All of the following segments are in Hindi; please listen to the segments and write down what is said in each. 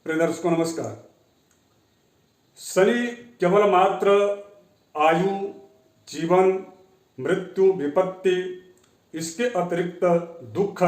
प्रिय दर्शकों नमस्कार। शनि केवल मात्र आयु, जीवन, मृत्यु, विपत्ति, इसके अतिरिक्त दुख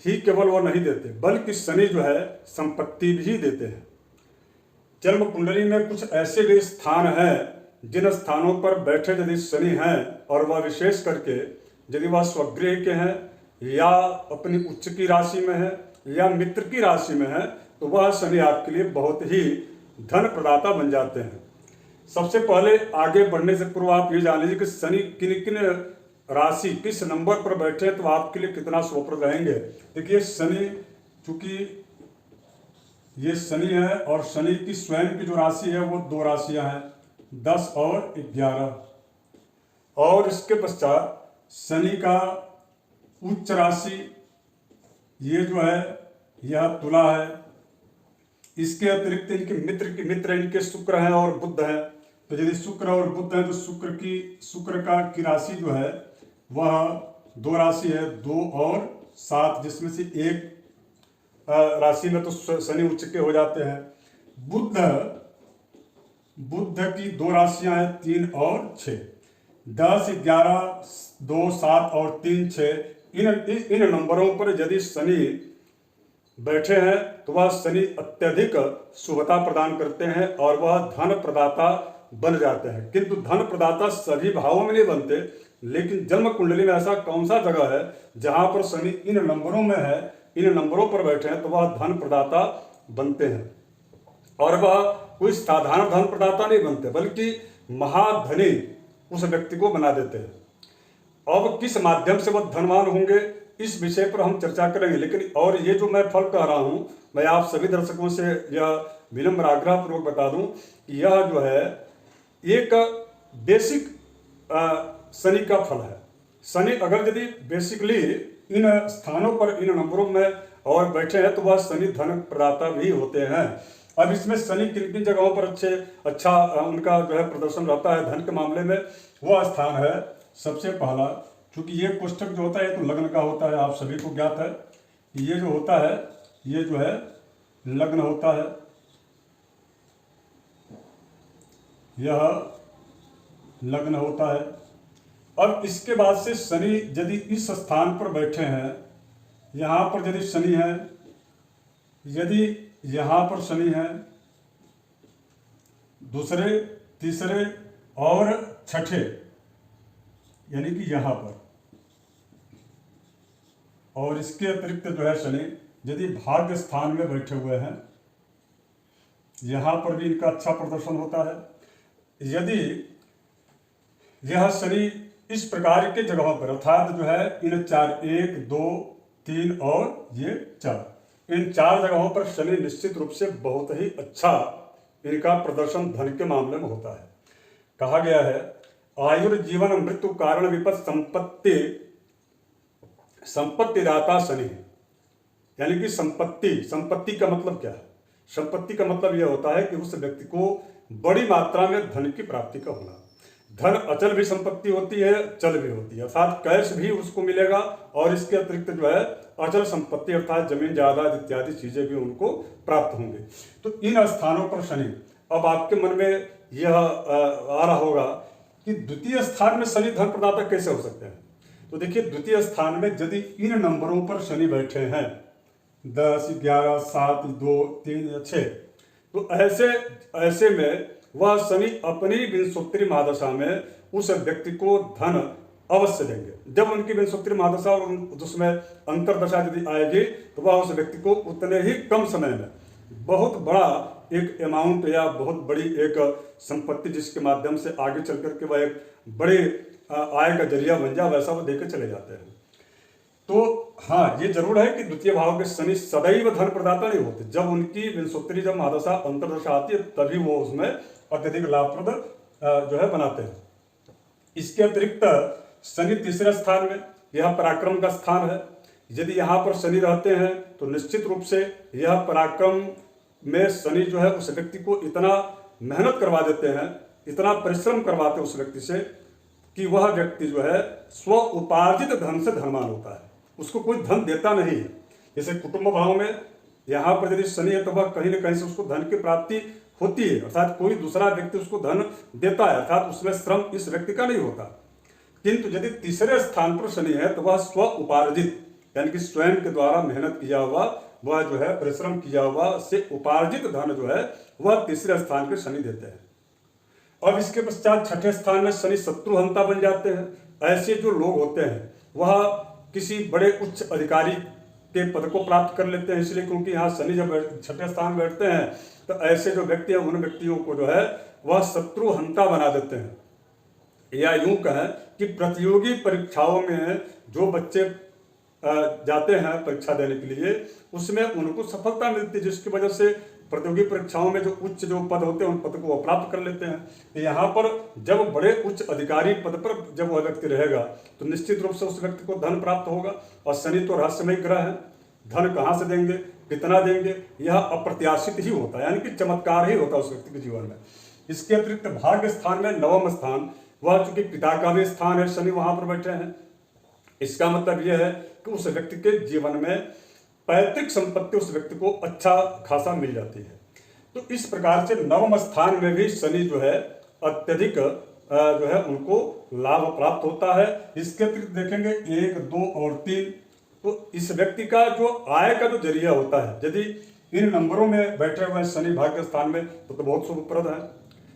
ही केवल वो नहीं देते, बल्कि शनि जो है संपत्ति भी देते हैं। जन्म कुंडली में कुछ ऐसे भी स्थान हैं जिन स्थानों पर बैठे यदि शनि हैं और वह विशेष करके यदि वह स्वगृह के हैं या अपनी उच्च की राशि में है या मित्र की राशि में है, तो वह शनि आपके लिए बहुत ही धन प्रदाता बन जाते हैं। सबसे पहले आगे बढ़ने से पूर्व आप ये जान लीजिए कि शनि किन किन राशि किस नंबर पर बैठे तो आपके लिए कितना शुभप्रद रहेंगे। देखिए शनि, चूंकि ये शनि है और शनि की स्वयं की जो राशि है वो दो राशियां हैं, 10 और 11, और इसके पश्चात शनि का उच्च राशि ये जो है यह तुला है। इसके अतिरिक्त इनके मित्र इनके शुक्र हैं और बुध है। तो यदि शुक्र और बुध है तो शुक्र की राशि जो है वह दो राशि है, 2 और 7, जिसमें से एक राशि में तो शनि उच्च के हो जाते हैं। बुध की दो राशियां हैं, 3 और 6, 10, 11, 2, 7 और 3, 6। इन नंबरों पर यदि शनि बैठे हैं तो वह शनि अत्यधिक शुभता प्रदान करते हैं और वह धन प्रदाता बन जाते हैं। किंतु धन प्रदाता सभी भावों में नहीं बनते, लेकिन जन्म कुंडली में ऐसा कौन सा जगह है जहां पर शनि इन नंबरों में है, इन नंबरों पर बैठे हैं, तो वह धन प्रदाता बनते हैं। और वह कोई साधारण धन प्रदाता नहीं बनते, बल्कि महाधनी उस व्यक्ति को बना देते हैं। अब किस माध्यम से वह धनवान होंगे इस विषय पर हम चर्चा करेंगे, लेकिन और ये जो मैं फल कह रहा हूं, मैं आप सभी दर्शकों से यह विनम्र आग्रह पूर्वक बता दूं कि यह जो है एक बेसिक शनि का फल है। शनि अगर यदि बेसिकली इन स्थानों पर इन नंबरों में और बैठे हैं तो वह शनि धन प्रदाता भी होते हैं। अब इसमें शनि किन किन जगहों पर अच्छा उनका जो है प्रदर्शन रहता है धन के मामले में, वह स्थान है सबसे पहला, क्योंकि ये कोष्ठक जो होता है ये तो लग्न का होता है, आप सभी को ज्ञात है। ये जो होता है ये जो है लग्न होता है, यह लग्न होता है। अब इसके बाद से शनि यदि इस स्थान पर बैठे हैं, यहाँ पर यदि शनि है, यदि यहाँ पर शनि है, दूसरे, तीसरे और छठे, यानी कि यहाँ पर, और इसके अतिरिक्त जो है शनि यदि भाग्य स्थान में बैठे हुए हैं, यहाँ पर भी इनका अच्छा प्रदर्शन होता है। यदि यह शनि इस प्रकार के जगहों पर, अर्थात जो है इन 4, 1, 2, 3 और ये 4, इन 4 जगहों पर शनि निश्चित रूप से बहुत ही अच्छा इनका प्रदर्शन धन के मामले में होता है। कहा गया है आयुर्जीवन मृत्यु कारण विपद संपत्ति दाता शनि है। यानी कि संपत्ति का मतलब क्या है? संपत्ति का मतलब यह होता है कि उस व्यक्ति को बड़ी मात्रा में धन की प्राप्ति का होना। धन अचल भी संपत्ति होती है, चल भी होती है, अर्थात कैश भी उसको मिलेगा, और इसके अतिरिक्त जो है अचल संपत्ति अर्थात जमीन जायदाद इत्यादि चीजें भी उनको प्राप्त होंगी। तो इन स्थानों पर शनि, अब आपके मन में यह आ रहा होगा कि द्वितीय स्थान में शनि धन प्रदाता कैसे हो सकते हैं? तो देखिए द्वितीय स्थान में यदि इन नंबरों पर शनि बैठे हैं, 10, 11, 7, 2, 3 या 6, तो ऐसे में वह शनि अपनी विंशोत्तरी महादशा में उस व्यक्ति को धन अवश्य देंगे। जब उनकी विंशोत्तरी महादशा और उसमें अंतरदशा यदि आएगी तो वह उस व्यक्ति को उतने ही कम समय में बहुत बड़ा एक अमाउंट या बहुत बड़ी एक संपत्ति जिसके माध्यम से आगे चल करके वह एक बड़े आय का जरिया बन जाए, वैसा वो देकर चले जाते हैं। तो हाँ, ये जरूर है कि द्वितीय भाव के शनि सदैव धन प्रदाता नहीं होते। जब उनकी विंशोत्तरी जब महादशा अंतरदशा आती है तभी वो उसमें अत्यधिक लाभप्रद जो है बनाते हैं। इसके अतिरिक्त शनि तीसरे स्थान में, यह पराक्रम का स्थान है। यदि यहाँ पर शनि रहते हैं तो निश्चित रूप से यह पराक्रम में शनि जो है उस व्यक्ति को इतना मेहनत करवा देते हैं, इतना परिश्रम करवाते हैं उस व्यक्ति से कि वह व्यक्ति जो है स्व उपार्जित धन से धनवान होता है, उसको कोई धन देता नहीं है। जैसे कुटुंब भाव में यहाँ पर यदि शनि है तो वह कहीं ना कहीं से उसको धन की प्राप्ति होती है, अर्थात कोई दूसरा व्यक्ति उसको धन देता है, अर्थात उसमें श्रम इस व्यक्ति का नहीं होता। किंतु यदि तीसरे स्थान पर शनि है तो वह स्व उपार्जित यानी कि स्वयं के द्वारा मेहनत किया हुआ, वह जो है परिश्रम किया हुआ से उपार्जित धन जो है वह तीसरे स्थान के शनि देते हैं। अब इसके पश्चात छठे स्थान में शनि शत्रुहंता बन जाते हैं। ऐसे जो लोग होते हैं वह किसी बड़े उच्च अधिकारी के पद को प्राप्त कर लेते हैं, इसलिए क्योंकि यहाँ शनि जब छठे स्थान बैठते हैं तो ऐसे जो व्यक्ति हैं उन व्यक्तियों को जो है वह शत्रुहंता बना देते हैं। या यूं कहें कि प्रतियोगी परीक्षाओं में जो बच्चे जाते हैं परीक्षा देने के लिए उसमें उनको सफलता मिलती है, जिसकी वजह से प्रतियोगी परीक्षाओं में जो उच्च जो पद होते हैं उन पद को वो प्राप्त कर लेते हैं। यहाँ पर जब बड़े उच्च अधिकारी पद पर जब वह व्यक्ति रहेगा तो निश्चित रूप से उस व्यक्ति को धन प्राप्त होगा। और शनि तो रहस्यमय ग्रह है, धन कहाँ से देंगे, कितना देंगे, यह अप्रत्याशित ही होता है, यानी कि चमत्कार ही होता है उस व्यक्ति के जीवन में। इसके अतिरिक्त भाग्य स्थान में नवम स्थान, वह चूंकि पिता का भी स्थान है, शनि वहां पर बैठे हैं। इसका मतलब यह है कि उस व्यक्ति के जीवन में पैतृक संपत्ति उस व्यक्ति को अच्छा खासा मिल जाती है। तो इस प्रकार से नवम स्थान में भी शनि जो है अत्यधिक जो है उनको लाभ प्राप्त होता है। इसके अतिरिक्त देखेंगे 1, 2 और 3, तो इस व्यक्ति का जो आय का जो जरिया होता है, यदि इन नंबरों में बैठे हुए शनि भाग्य स्थान में तो बहुत शुभप्रद है।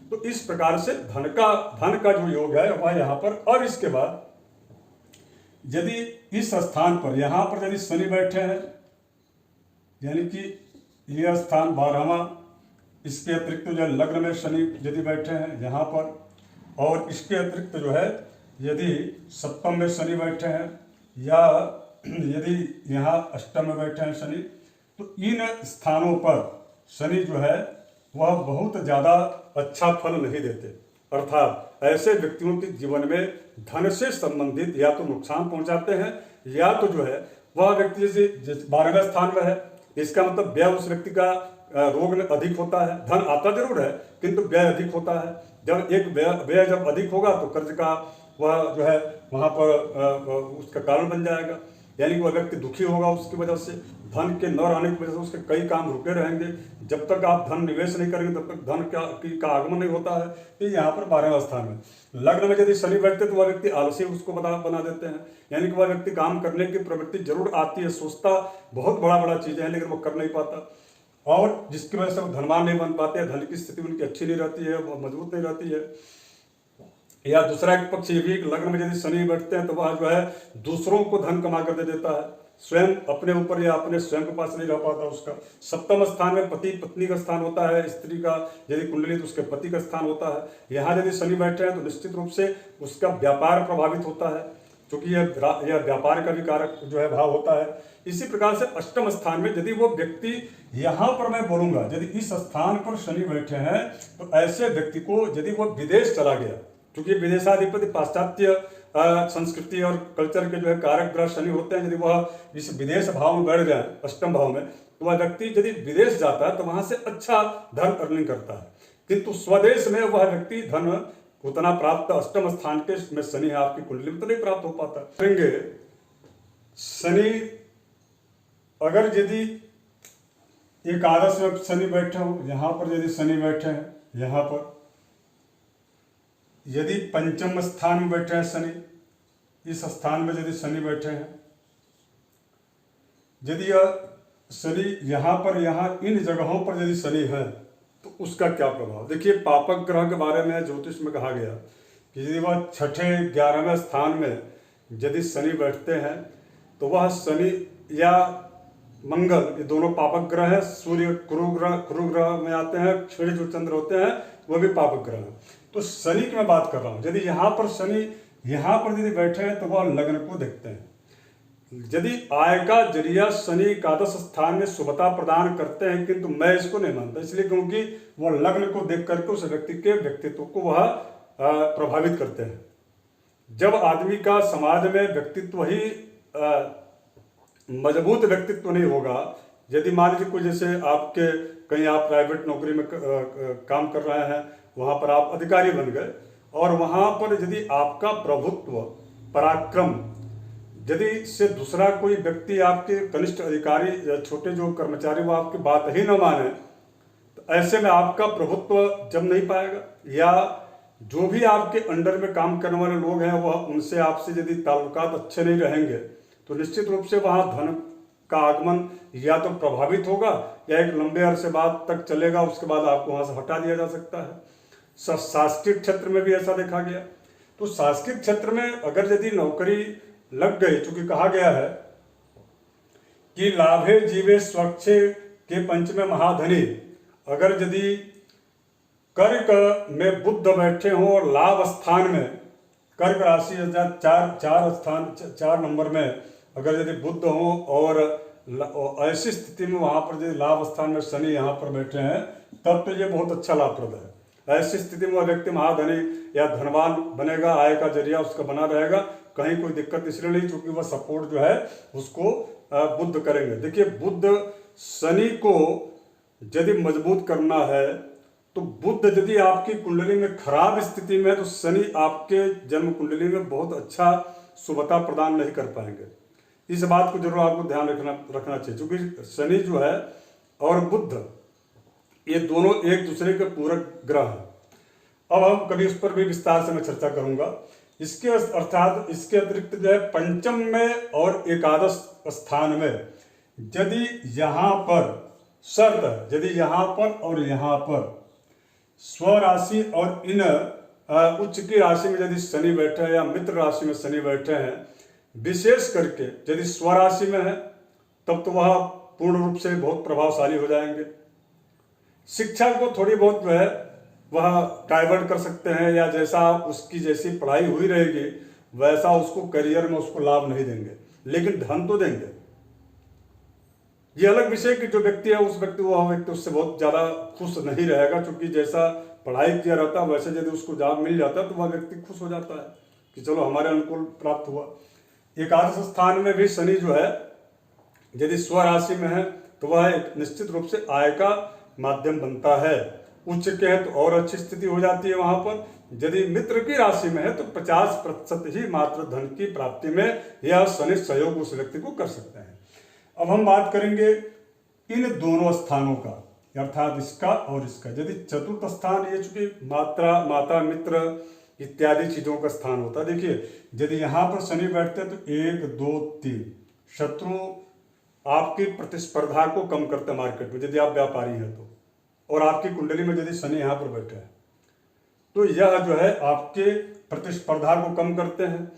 तो इस प्रकार से धन का जो योग है वह यहाँ पर। और इसके बाद यदि इस स्थान पर यहाँ पर यदि शनि बैठे हैं, यानी कि यह स्थान 12वां, इसके अतिरिक्त जो लग्न में शनि यदि बैठे हैं यहाँ पर, और इसके अतिरिक्त जो है यदि सप्तम में शनि बैठे हैं या यदि यहाँ अष्टम में बैठे हैं शनि, तो इन स्थानों पर शनि जो है वह बहुत ज़्यादा अच्छा फल नहीं देते। अर्थात ऐसे व्यक्तियों के जीवन में धन से संबंधित या तो नुकसान पहुंचाते हैं या तो जो है वह व्यक्ति जैसे 12वें स्थान में है, इसका मतलब व्यय उस व्यक्ति का रोग में अधिक होता है। धन आता जरूर है किंतु व्यय अधिक होता है। जब एक व्यय जब अधिक होगा तो कर्ज का वह जो है वहाँ पर उसका कारण बन जाएगा, यानी कि वह व्यक्ति दुखी होगा उसकी वजह से। धन के न रहने की वजह से उसके कई काम रुके रहेंगे। जब तक आप धन निवेश नहीं करेंगे तब तक धन का आगमन नहीं होता है। तो यहाँ पर 12वें स्थान में लग्न में यदि शनि बैठते तो वह व्यक्ति आलसी उसको बना देते हैं, यानी कि वह व्यक्ति काम करने की प्रवृत्ति जरूर आती है, सोचता बहुत बड़ा चीज़ें हैं लेकिन वो कर नहीं पाता, और जिसकी वजह से वो धनवान नहीं बन पाते हैं। धन की स्थिति उनकी अच्छी नहीं रहती है, वो मजबूत नहीं रहती है। या दूसरा एक पक्ष ये भी लग्न में यदि शनि बैठते हैं तो वह जो है दूसरों को धन कमा कर दे देता है, स्वयं अपने ऊपर या अपने स्वयं के पास नहीं रह पाता उसका। सप्तम स्थान में पति पत्नी का स्थान होता है, स्त्री का यदि कुंडली तो उसके पति का स्थान होता है। यहाँ यदि शनि बैठे हैं तो निश्चित रूप से उसका व्यापार प्रभावित होता है, क्योंकि यह व्यापार का भी कारक जो है भाव होता है। इसी प्रकार से अष्टम स्थान में यदि वो व्यक्ति, यहाँ पर मैं बोलूंगा यदि इस स्थान पर शनि बैठे हैं तो ऐसे व्यक्ति को यदि वो विदेश चला गया, क्योंकि विदेशाधिपति पाश्चात्य संस्कृति और कल्चर के जो है कारक ग्रह शनि होते हैं, यदि वह इस विदेश भाव में बैठ जाए अष्टम भाव में तो वह व्यक्ति यदि विदेश जाता है तो वहां से अच्छा धन अर्निंग करता है, किंतु स्वदेश में वह व्यक्ति धन उतना प्राप्त अष्टम स्थान के में शनि है आपकी कुंडली में तो नहीं प्राप्त हो पाता। करेंगे शनि अगर यदि एकादश में शनि बैठे हो, यहाँ पर यदि शनि बैठे हैं, यहाँ पर यदि पंचम स्थान में बैठे हैं शनि, इस स्थान में यदि शनि बैठे हैं, यदि शनि यहाँ पर इन जगहों पर यदि शनि है तो उसका क्या प्रभाव। देखिए पापक ग्रह के बारे में ज्योतिष में कहा गया कि यदि वह छठे 11वें स्थान में यदि शनि बैठते हैं तो वह शनि या मंगल, ये दोनों पापक ग्रह हैं। सूर्य कुरु ग्रह में आते हैं, क्षीण जो चंद्र होते हैं वह भी पापक ग्रह हैं। तो शनि की मैं बात कर रहा हूँ, यदि यहाँ पर शनि यहाँ पर यदि बैठे हैं तो वह लग्न को देखते हैं। यदि आय का जरिया शनि एकादश स्थान में शुभता प्रदान करते हैं, किंतु मैं इसको नहीं मानता, इसलिए क्योंकि वह लग्न को देख करके उस व्यक्ति के व्यक्तित्व को वह प्रभावित करते हैं। जब आदमी का समाज में व्यक्तित्व ही मजबूत व्यक्तित्व नहीं होगा, यदि मान लीजिए कोई जैसे आपके कहीं आप प्राइवेट नौकरी में काम कर रहे हैं, वहाँ पर आप अधिकारी बन गए और वहाँ पर यदि आपका प्रभुत्व पराक्रम यदि इससे दूसरा कोई व्यक्ति, आपके कनिष्ठ अधिकारी या छोटे जो कर्मचारी, वो आपकी बात ही न माने, तो ऐसे में आपका प्रभुत्व जम नहीं पाएगा। या जो भी आपके अंडर में काम करने वाले लोग हैं, वह उनसे आपसे यदि ताल्लुकात अच्छे नहीं रहेंगे, तो निश्चित रूप से वहाँ धन का आगमन या तो प्रभावित होगा या एक लंबे अरसे बाद तक चलेगा, उसके बाद आपको वहाँ से हटा दिया जा सकता है। शासकीय क्षेत्र में भी ऐसा देखा गया। तो शासकीय क्षेत्र में अगर यदि नौकरी लग गई, चूंकि कहा गया है कि लाभे जीवे स्वच्छे के पंचमे महाधनी, अगर यदि कर्क में बुध बैठे हों और लाभ स्थान में, कर्क राशि चार नंबर में अगर यदि बुध हो और ऐसी स्थिति में वहां पर यदि लाभ स्थान में शनि यहाँ पर बैठे हैं, तब तो ये बहुत अच्छा लाभप्रद है। ऐसी स्थिति में वह व्यक्ति महाधनी या धनवान बनेगा, आय का जरिया उसका बना रहेगा, कहीं कोई दिक्कत इसलिए नहीं, क्योंकि वह सपोर्ट जो है उसको बुध करेंगे। देखिए, बुध शनि को यदि मजबूत करना है, तो बुध यदि आपकी कुंडली में खराब स्थिति में है, तो शनि आपके जन्म कुंडली में बहुत अच्छा शुभता प्रदान नहीं कर पाएंगे। इस बात को जरूर आपको ध्यान रखना चाहिए, क्योंकि शनि जो है और बुध, ये दोनों एक दूसरे के पूरक ग्रह हैं। अब हम कभी उस पर भी विस्तार से मैं चर्चा करूंगा। इसके अर्थात इसके अतिरिक्त जो है पंचम में और एकादश स्थान में यदि यहाँ पर शर्त है, यदि यहाँ पर और यहाँ पर स्वराशि और इन उच्च की राशि में यदि शनि बैठे हैं या मित्र राशि में शनि बैठे हैं, विशेष करके यदि स्वराशि में है, तब तो वह पूर्ण रूप से बहुत प्रभावशाली हो जाएंगे। शिक्षा को थोड़ी बहुत जो है वह डाइवर्ट कर सकते हैं, या जैसा उसकी जैसी पढ़ाई हुई रहेगी वैसा उसको करियर में उसको लाभ नहीं देंगे, लेकिन धन तो देंगे। ये अलग विषय कि जो व्यक्ति है उस व्यक्ति वह व्यक्ति उससे बहुत ज़्यादा खुश नहीं रहेगा, क्योंकि जैसा पढ़ाई किया रहता है वैसे यदि उसको जॉब मिल जाता है तो वह व्यक्ति खुश हो जाता है कि चलो हमारे अनुकूल प्राप्त हुआ। एकादश स्थान में भी शनि जो है यदि स्वराशि में है, तो वह एक निश्चित रूप से आय का माध्यम बनता है। उच्च के है तो और अच्छी स्थिति हो जाती है वहां पर। यदि मित्र की राशि में है तो 50% ही मात्र धन की प्राप्ति में यह शनि सहयोग उस व्यक्ति को कर सकते हैं। अब हम बात करेंगे इन दोनों स्थानों का, अर्थात इसका और इसका। यदि चतुर्थ स्थान, ये चूंकि माता मित्र इत्यादि चीजों का स्थान होता है। देखिए, यदि यहाँ पर शनि बैठते हैं तो 1 2 3 शत्रु आपकी प्रतिस्पर्धा को कम करते हैं मार्केट में, यदि आप व्यापारी हैं तो। और आपकी कुंडली में यदि शनि यहाँ पर बैठे हैं तो यह जो है आपके प्रतिस्पर्धा को कम करते हैं।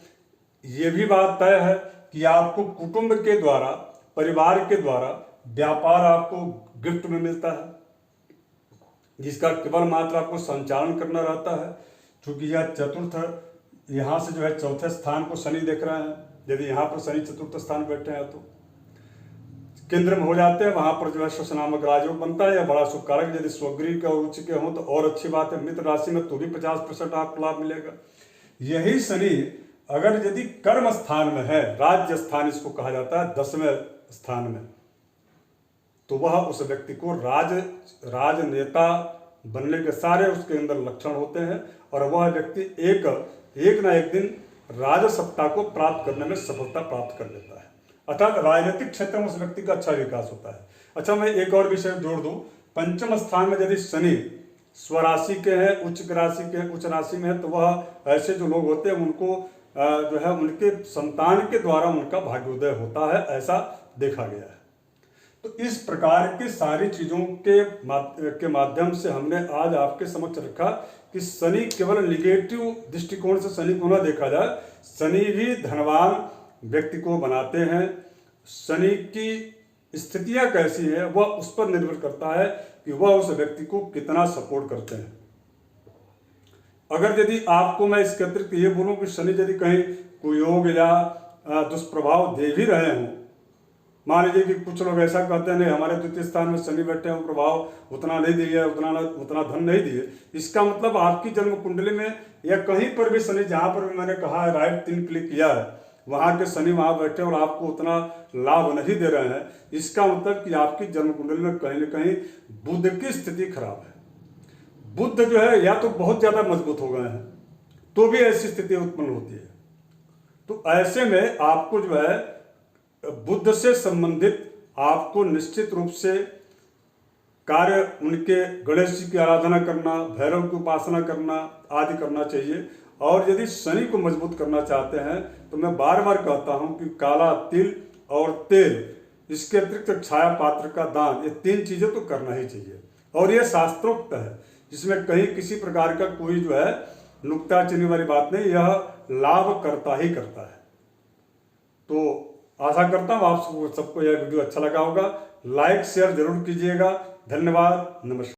ये भी बात तय है कि आपको कुटुंब के द्वारा, परिवार के द्वारा व्यापार आपको गिफ्ट में मिलता है, जिसका केवल मात्र आपको संचालन करना रहता है। क्योंकि यह चतुर्थ, यहाँ से जो है चौथे स्थान को शनि देख रहे हैं। यदि यहाँ पर शनि चतुर्थ स्थान बैठे हैं तो केंद्र में हो जाते हैं, वहां पर जो है शश नामक राजयोग बनता है, यह बड़ा शुभ कारक। यदि स्वगृह का उच्च के हों तो और अच्छी बात है। मित्र राशि में तो भी 50% आपको लाभ मिलेगा। यही शनि अगर यदि कर्म स्थान में है, राज्य स्थान इसको कहा जाता है, 10वें स्थान में, तो वह उस व्यक्ति को राजनेता बनने के सारे उसके अंदर लक्षण होते हैं, और वह व्यक्ति एक ना एक दिन राजसत्ता को प्राप्त करने में सफलता प्राप्त कर लेता है। अर्थात राजनीतिक क्षेत्र में उस व्यक्ति का अच्छा विकास होता है। अच्छा, मैं एक और विषय जोड़ दूं। पंचम स्थान में यदि शनि स्वराशि के हैं, उच्च राशि के हैं, उच्च राशि में है, तो वह ऐसे जो लोग होते हैं उनको जो है उनके संतान के द्वारा उनका भाग्योदय होता है, ऐसा देखा गया है। तो इस प्रकार की सारी चीजों के माध्यम से हमने आज आपके समक्ष रखा कि शनि केवल निगेटिव दृष्टिकोण से शनि को न देखा जाए, शनि भी धनवान व्यक्ति को बनाते हैं। शनि की स्थितियां कैसी है वह उस पर निर्भर करता है कि वह उस व्यक्ति को कितना सपोर्ट करते हैं। अगर यदि आपको मैं इसके अतिरिक्त ये बोलूं कि शनि यदि कहीं कुयोग या दुष्प्रभाव दे भी रहे हों, मान लीजिए कि कुछ लोग ऐसा कहते हैं नहीं हमारे द्वितीय स्थान में शनि बैठे हैं, प्रभाव उतना नहीं दिए, उतना धन नहीं दिए, इसका मतलब आपकी जन्म कुंडली में या कहीं पर भी शनि, जहां पर भी मैंने कहा है राइट 3 क्लिक किया है, वहां के शनि वहां बैठे और आपको उतना लाभ नहीं दे रहे हैं, इसका मतलब कि आपकी जन्म कुंडली में कहीं न कहीं बुध की स्थिति खराब है। बुध जो है या तो बहुत ज्यादा मजबूत हो गए हैं तो भी ऐसी स्थिति उत्पन्न होती है। तो ऐसे में आपको जो है बुद्ध से संबंधित आपको निश्चित रूप से कार्य उनके गणेश जी की आराधना करना, भैरव की उपासना करना आदि करना चाहिए। और यदि शनि को मजबूत करना चाहते हैं तो मैं बार बार कहता हूं कि काला तिल और तेल, इसके अतिरिक्त छाया पात्र का दान, ये 3 चीजें तो करना ही चाहिए। और ये शास्त्रोक्त है, जिसमें कहीं किसी प्रकार का कोई जो है नुक्ताचीनी वाली बात नहीं, यह लाभ करता ही करता है। तो आशा करता हूँ आप सबको यह वीडियो अच्छा लगा होगा। लाइक शेयर जरूर कीजिएगा। धन्यवाद, नमस्कार।